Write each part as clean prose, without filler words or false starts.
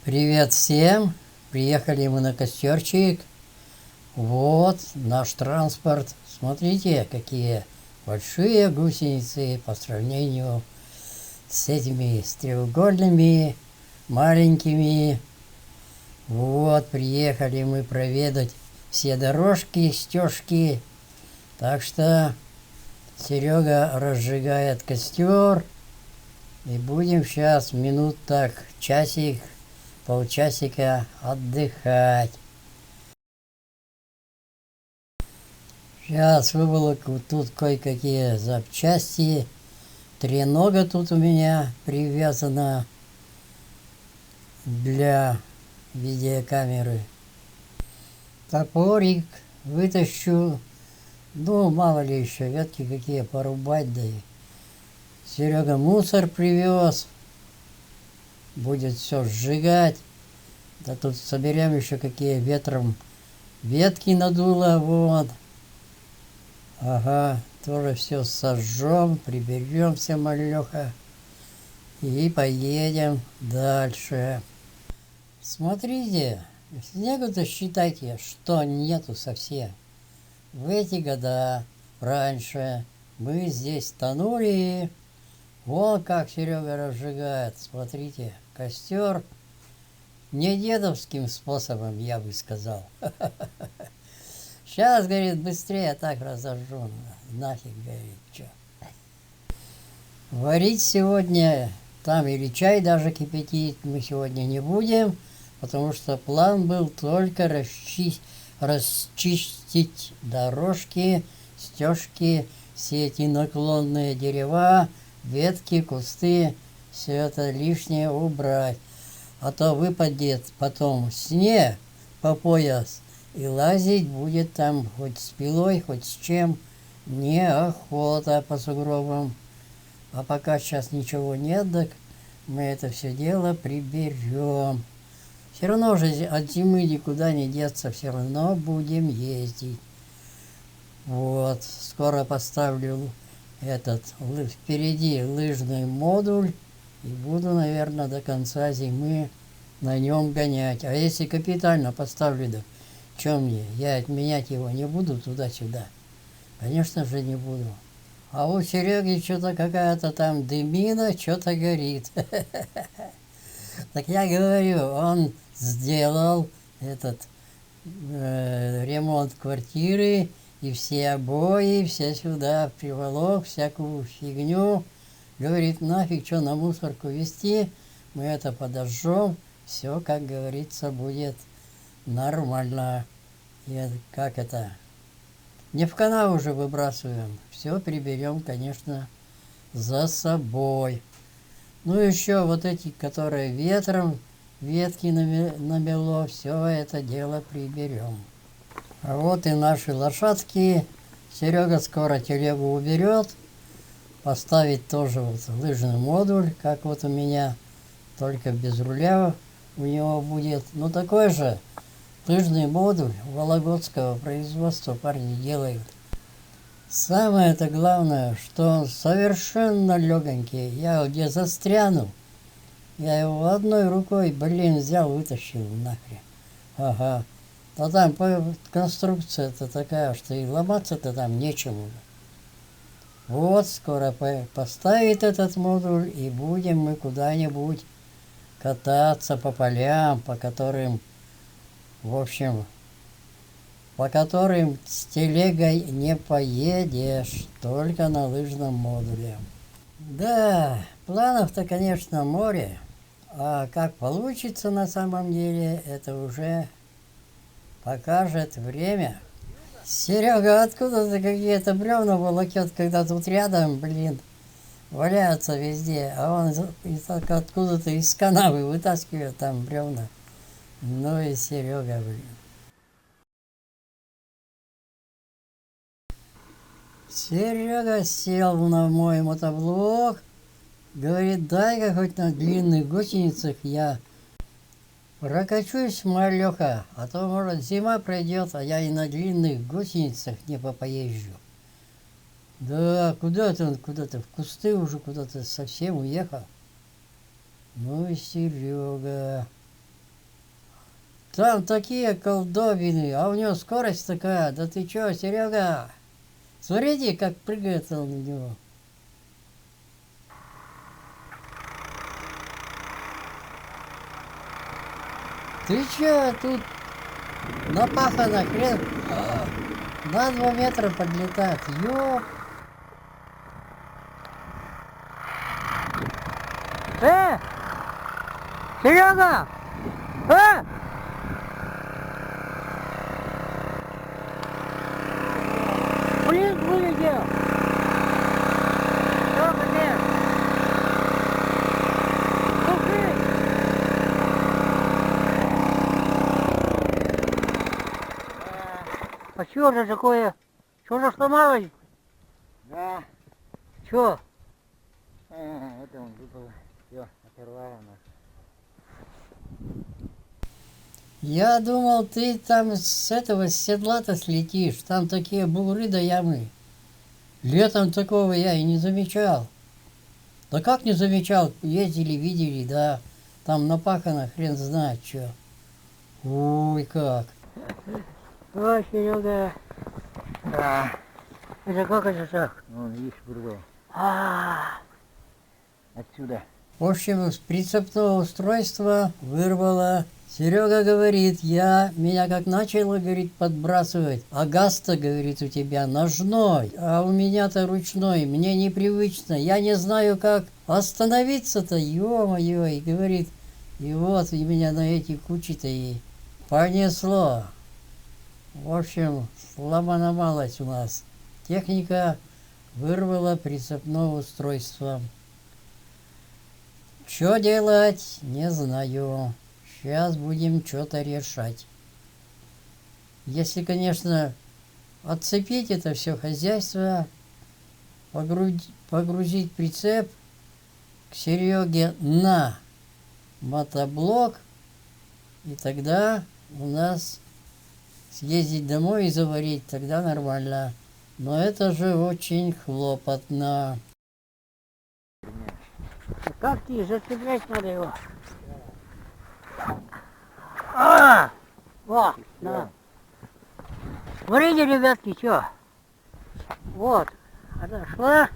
Привет всем! Приехали мы на костерчик. Вот наш транспорт. Смотрите, какие большие гусеницы по сравнению с этими с треугольными, маленькими. Вот, приехали мы проведать все дорожки, стежки. Так что Серега разжигает костер. И будем сейчас минут так, часик, полчасика отдыхать. Сейчас выволоку тут кое-какие запчасти. Тренога тут у меня привязана для видеокамеры. Топорик вытащу. Ну, мало ли еще ветки какие порубать, да и Серега мусор привез. Будет все сжигать. Да тут соберем еще какие ветром ветки надуло, вот. Ага, тоже все сожжем, приберем все малеха и поедем дальше. Смотрите, снегу-то считайте, что нету совсем. В эти года раньше мы здесь тонули. Вон как Серега разжигает, смотрите, костер не дедовским способом, я бы сказал. Сейчас, говорит, быстрее так разожжу. Нафиг, говорит, что. Варить сегодня там или чай даже кипятить мы сегодня не будем, потому что план был только расчистить дорожки, стежки, все эти наклонные дерева, ветки, кусты, все это лишнее убрать. А то выпадет потом снег по пояс, и лазить будет там хоть с пилой, хоть с чем. Неохота по сугробам. А пока сейчас ничего нет, так мы это все дело приберем. Все равно же от зимы никуда не деться, все равно будем ездить. Вот, скоро поставлю впереди лыжный модуль и буду, наверное, до конца зимы на нем гонять. А если капитально поставлю, да что мне? Я отменять его не буду туда-сюда. Конечно же не буду. А у Сереги что-то какая-то там дымина, что-то горит. Так я говорю, он сделал ремонт квартиры, и все обои, все сюда приволок, всякую фигню. Говорит, нафиг, что на мусорку везти, мы это подожжем, все, как говорится, будет нормально. И как это? Не в канал уже выбрасываем. Все приберем, конечно, за собой. Ну, еще вот эти, которые ветром, ветки намело, все это дело приберем. А вот и наши лошадки. Серега скоро телегу уберет. Поставить тоже вот лыжный модуль, как вот у меня, только без руля у него будет. Ну, такой же лыжный модуль вологодского производства парни делают. Самое это главное, что он совершенно легонький. Я где застряну, я его одной рукой, взял, вытащил нахрен. Ага. А там конструкция-то такая, что и ломаться-то там нечему. Вот, скоро поставит этот модуль, и будем мы куда-нибудь кататься по полям, по которым с телегой не поедешь, только на лыжном модуле. Да, планов-то, конечно, море, а как получится на самом деле, это уже покажет время. Серега, откуда-то какие-то бревна волокет, когда тут рядом, валяются везде, а он откуда-то из канавы вытаскивает там бревна. Ну и Серега, Серега сел на мой мотоблок, говорит, дай-ка хоть на длинных гусеницах я прокачусь, малеха, а то, может, зима пройдет, а я и на длинных гусеницах не поезжу. Да, куда-то он, в кусты уже куда-то совсем уехал. Ну и Серега. Там такие колдобины, а у него скорость такая. Да ты чё, Серега? Смотрите, как прыгает он на него. Ты чё, тут напахано хрен на 2 метра подлетать. Ёп. Серега! Блин, вылетел! Что, блин? Слушай! А что же такое? Что же сломалось? Да, Что? это он выпало. Все, оторвало нас. Я думал, ты там с этого с седла-то слетишь. Там такие бугры да ямы. Летом такого я и не замечал. Да как не замечал? Ездили, видели, да. Там напахано хрен знает что. Ой, как. Ой, Серега. Да. Это как это так? Вон, видишь, вырвал. Отсюда. В общем, с прицепного устройства вырвало. Серега говорит, меня как начало, говорит, подбрасывать. А газ-то, говорит, у тебя ножной, а у меня-то ручной. Мне непривычно. Я не знаю, как остановиться-то, ё-моё. И говорит, и вот и меня на эти кучи-то и понесло. В общем, сломана малость у нас. Техника вырвала прицепное устройство. Что делать, не знаю. Сейчас будем что-то решать. Если, конечно, отцепить это все хозяйство, погрузить прицеп к Сереге на мотоблок, и тогда у нас съездить домой и заварить, тогда нормально. Но это же очень хлопотно. Как ты? Зацеплять надо его. Вот, на. Смотрите, ребятки, что? Вот, она шла.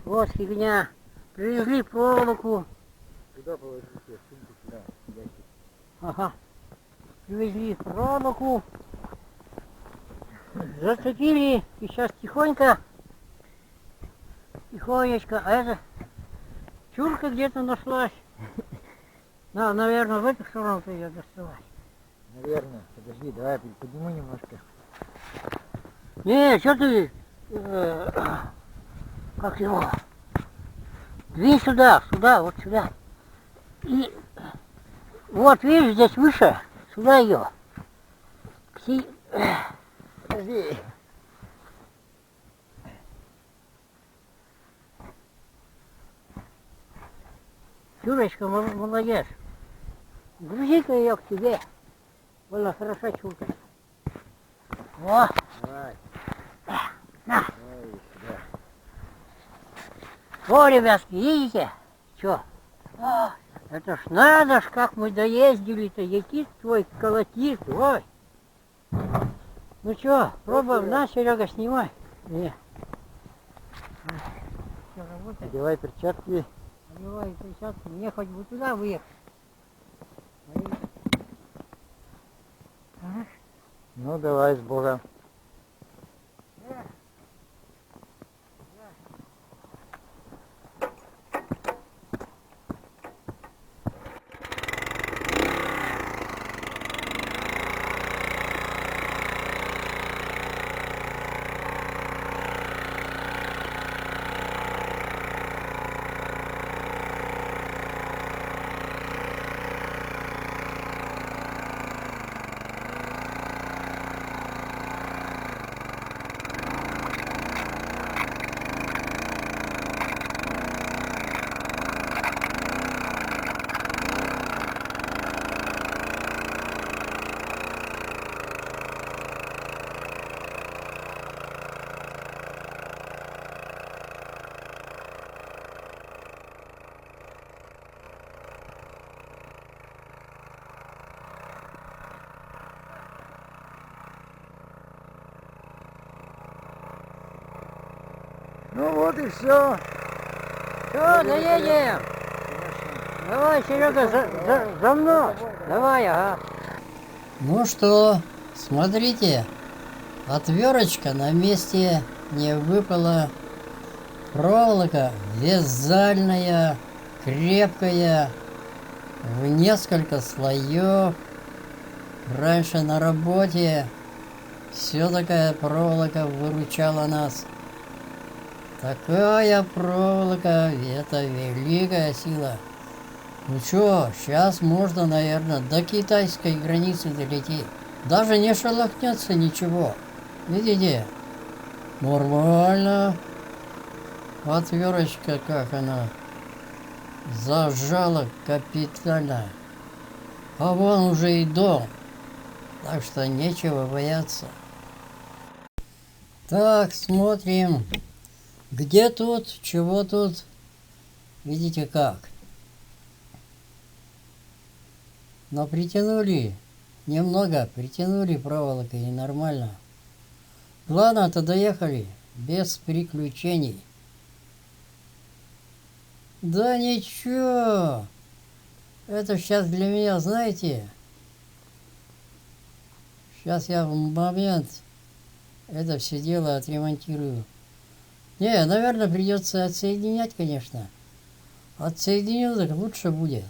Вот фигня. Привезли проволоку. Туда положите, сумку сюда, ящик. Ага. Привезли проволоку. Зацепили. И сейчас тихонько. Тихонечко. А это чурка где-то нашлась. Надо, наверное, в эту сторону ее доставать. Наверное. Подожди, давай подниму немножко. Не, что ты, как его, двинь сюда, вот сюда. И вот, видишь, здесь выше, сюда ее. Подожди. Чурочка, молодец. Грузи-ка ее к тебе. Была хороша чурка. О, Давай. на. Давай сюда. О, ребятки, видите? Что? Это ж надо ж, как мы доездили-то, якит твой колотит, ой. Ну что, пробуем, на, Серега, снимай. Не. Все, работает. Надевай перчатки. Одевай перчатки, мне хоть бы туда выехать. Ну давай, с Богом. Ну вот и все. Все, доедем. Давай, Серега, за мной. Давай, ага. Ну что, смотрите, отверточка на месте, не выпала. Проволока вязальная, крепкая, в несколько слоев. Раньше на работе все такая проволока выручала нас. Такая проволока, это великая сила. Ну что, сейчас можно, наверное, до китайской границы долететь. Даже не шелохнется ничего. Видите? Нормально. Отверточка, как она зажала капитально. А вон уже и дом. Так что нечего бояться. Так, смотрим. Где тут, чего тут? Видите как? Но притянули. Немного притянули проволокой и нормально. Ладно-то доехали. Без приключений. Да ничего. Это сейчас для меня, знаете, сейчас я в момент это все дело отремонтирую. Не, наверное, придется отсоединять, конечно. Отсоединю, так лучше будет.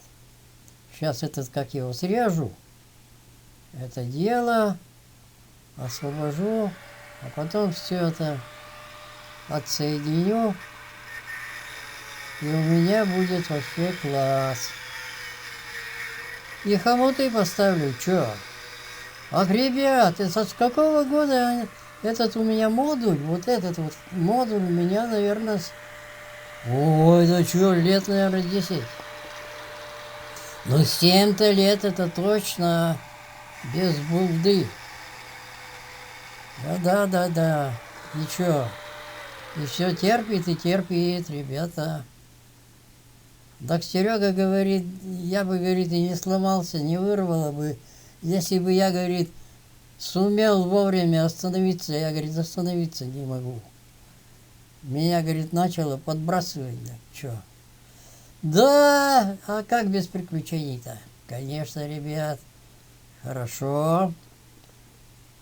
Сейчас этот, как его, срежу. Это дело освобожу, а потом все это отсоединю. И у меня будет вообще класс. И хомуты поставлю, чё? Ах, ребят, это с какого года этот у меня модуль? Вот этот вот модуль у меня, наверное, ой, да чё, лет, наверное, 10. Ну, 7-то лет это точно. Без булды. Да. Ничего. И все терпит и терпит, ребята. Так Серега говорит, я бы, говорит, и не сломался, не вырвало бы, если бы я, говорит, сумел вовремя остановиться. Я, говорит, остановиться не могу. Меня, говорит, начало подбрасывать. Да, чё? Да, а как без приключений-то? Конечно, ребят. Хорошо.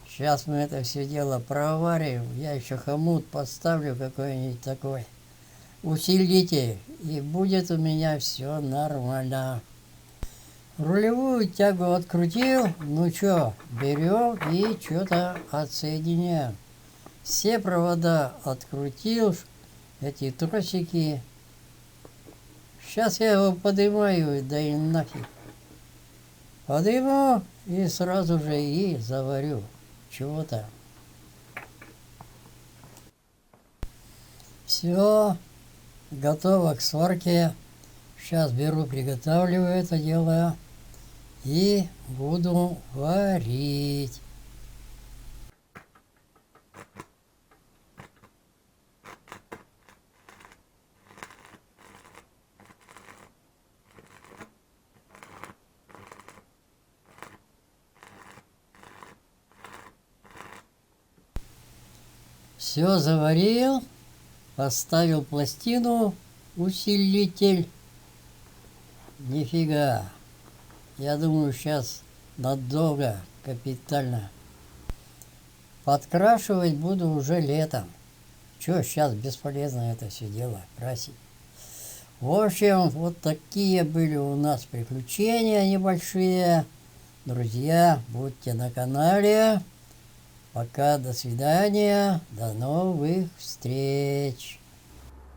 Сейчас мы это все дело проварим. Я еще хомут поставлю какой-нибудь такой усилитель. И будет у меня все нормально. Рулевую тягу открутил. Ну что, берем и что-то отсоединяем. Все провода открутил. Эти тросики. Сейчас я его поднимаю, да и нафиг. Подниму и сразу же и заварю чего-то. Все, готово к сварке. Сейчас беру, приготавливаю это дело и буду варить. Все заварил, поставил пластину, усилитель. Нифига. Я думаю, сейчас надолго, капитально. Подкрашивать буду уже летом. Че, сейчас бесполезно это все дело красить. В общем, вот такие были у нас приключения небольшие. Друзья, будьте на канале. Пока, до свидания, до новых встреч.